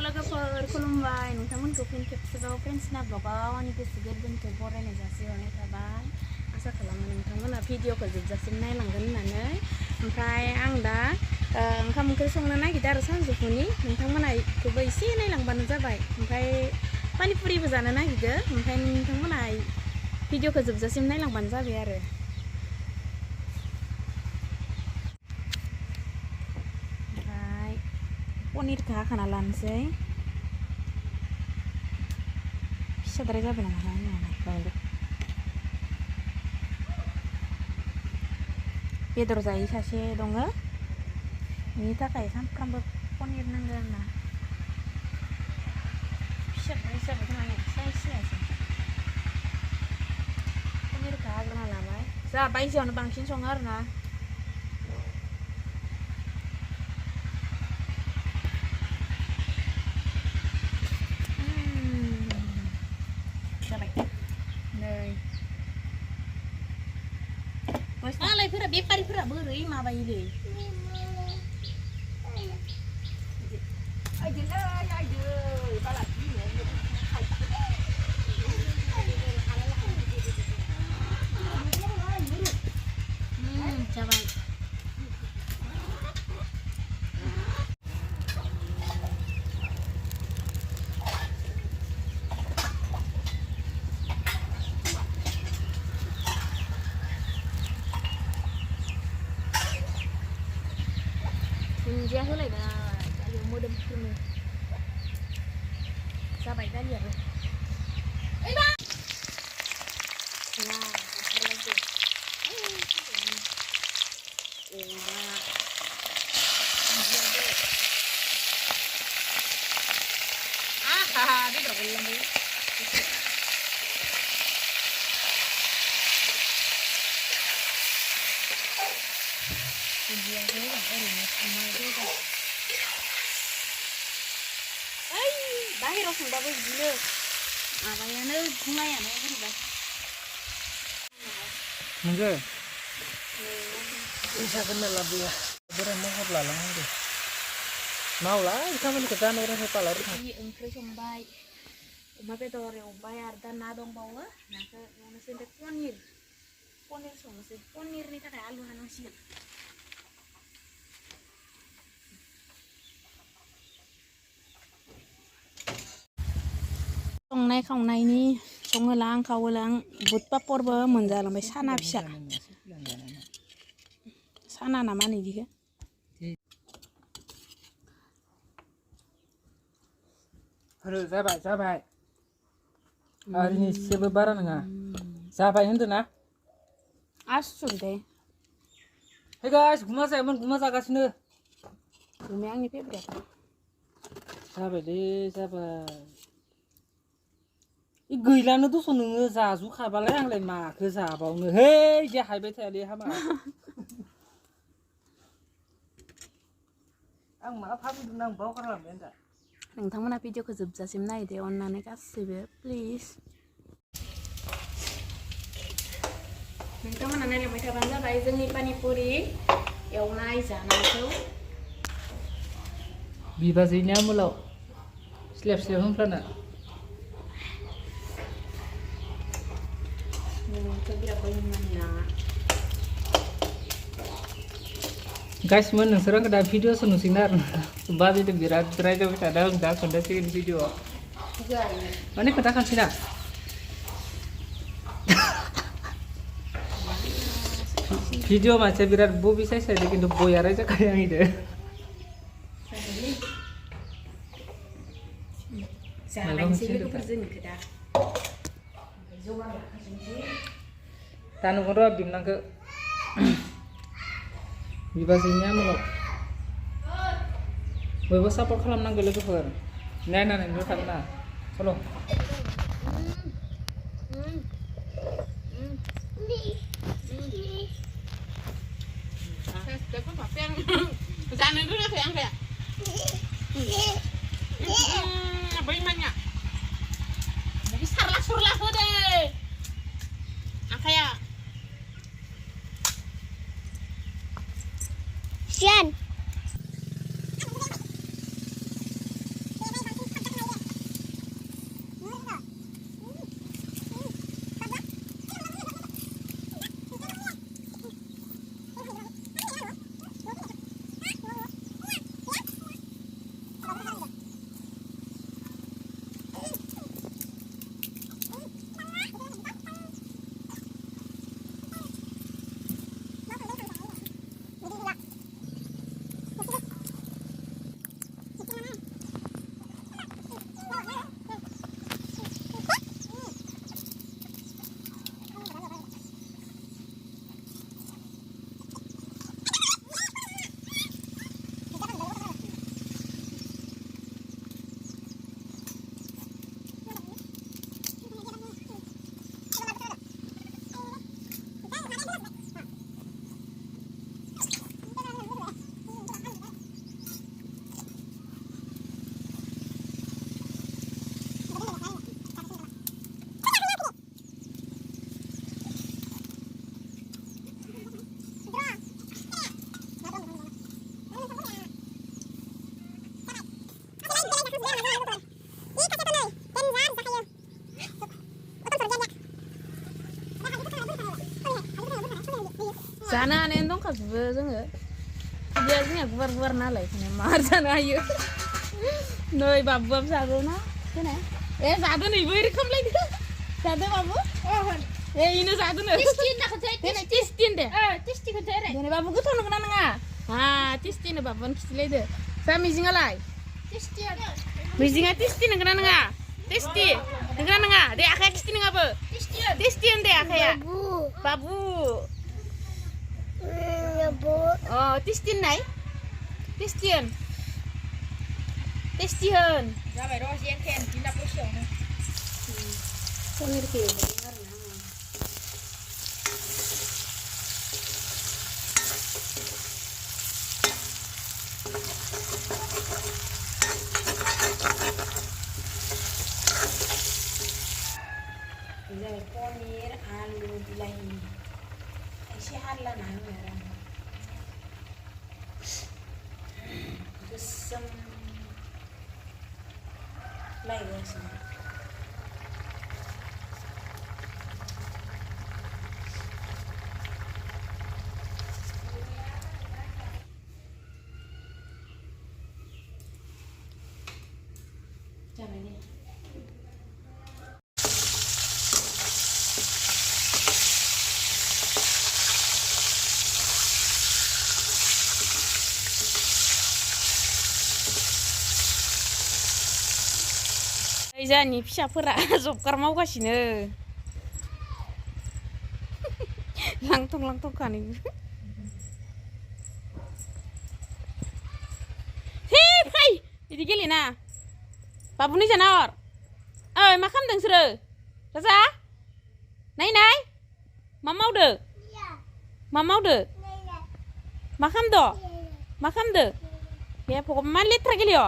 लोगोफोर खुलुमबाय नोंथांमोनखौ फिन खेबसेबाव फ्रेन्ड्सना ब्लगाव आंनि गोसो गोरबोनिफ्राय बरायनाय जासिहरनाय थाबाय। आसा खालामो नोंथांमोना भिडिअखौ जोबजासिम नायलांगोन होननानै। ओमफ्राय आं दा ओंखाम ओंख्रि संनो नागिरदों आरो सानजौफुनि। नोंथांमोना इखौबो एसे नायलांबानो जाबाय। ओमफ्राय पानिपुरिबो जानो नागिरदों। ओमफ्राय नोंथांमोना भिडिअखौ जोबजासिम नायलांबानो जाबाय आरो। पनिरखौ हाखाना लानोसै। फिसाद्राय जाबाय नामा? बेदर जायै सासे दङ, बेनि थाखाय सानफ्रामबो पनिर नांगौ आंना। फिसाद्राय जाबाय खोमा फिसायासो। पनिरखौ हाग्रोना लाबाय। जोंहा बायजोआवनो बांसिन सङो आरोना। मालायफोरा बेफारिफोरा बोरै माबायोलै जाबाय। दुन्दिया होलायबाय दालियाव मोदोमफ्रुनो जाबाय दालियाबो। बेदर गोलैलांबाय। दुन्दियाखौ होबाय ओरैनो संनाय जायगा। बाहेराव संबाबो बिदिनो माबायानो बुंनायानो बोरैबा नंगौ फैसाखौ लाबोया बोरै महर लालांनांगौ मावला खामानिखौ जानो रोङै पालार ओंख्रि संबाय, अमा बेदर एवबाय आरो दा ना दंबावो। नाखौ एवनोसै। ओमफ्राय पनिर संनोसै। पनिरनि थाखाय आलु हानांसिगोन। संनाय खावनायनि सङोलां खावोलां बुद पापरबो मोनजालांबाय। साना फिसा साना नामा होनो इदिखो? जाबाय जाबाय आरिनि एसेबो बारा नङा। जाबाय होनदों ना? आसुरित। हे गाइस गुमा जायोमोन, गुमा जागासिनो। गुमाया आंनि फेभरेट। जाबायलै जाबाय। गैलानो दस' नोङो जाजुखाबालाय आंलाय माखौ जाबावनो। है दे हायबाय थायालै हामा। आं मा भाबिदों आं बावगारलांबाय दा। नोंथांमोना भिडिअखौ जोबजासिम नायदो अननानै गासैबो प्लिज। नोंथांमोना नायलांबाय थाबानो जाबाय जोंनि पानिपुरि एवनाय जानायखौ। बिबाजैनि आमोलाव स्लेब स्लेब होनफ्लाना गासिमोन नोंसोर आंखौ दा भिडिअसो नुसिगोन आरो बाजैजों बिराद रायजाबाय थादों। आं दा खोन्थासिगोन भिडिअआव माने खोन्थाखानोसै ना। भिडिअ मानसिया बिराद बबि साइज जादों खिन्थु बया रायजाखायो आंनिदो। जालायनोसै लोगोफोरजों दा जगार लाखाजोबनोसै। दा नुगोन र' बिमनांखौ बिबाजैनि आमोलाव बयबो सापर्ट खालामनांगौ लोगोफोर। नायनानैल' थागोन ना चल'। जानो रोङाखै आंलाय बै मानिया बिदि सारला सुरला होदे आखाया सियान जानो हानायानो दंखाजोबो जोङो बिदिया जोंनिया गुवार गुवार नालाय बेखायनो मार जानो हायो नै बाबुआबो जादोना देनाय जादो नैबो ओरै खामलायदो जादो बाबु इनो जादो नो देनाय टेस्टि होनदे देनाय बाबु गोथाव नंगौना नङा टेस्टि होनो बाबुआनो खिथिलायदो जा मिजिङालाय मिजिङा टेस्टि नंगौना नङा टेस्टि नंगौना नङा दे आखाया खिथि नङाबो टेस्टि होनदे आखाया बाबु टेस्टि होननाय टेस्टि होन जाबाय र' जेनथेन दिना दसेयावनो पनिरखौ एवदों आरोना जाबाय पनिर आलु बिलाहि एसे हारलाना होबाय आरो आं गोसोम लायगासिनो जाबाय दे जोंहानि फिसाफोरा जबकार मावगासिनो लांथं लांथंखानैबो हे फै बिदि गेलेना बाबुनि जाना हर ओइ मा खालामदों नोंसोरो राजा नाय मा मावदो मा खालामदो बे भगबान मा लेथ्रा गेलेयो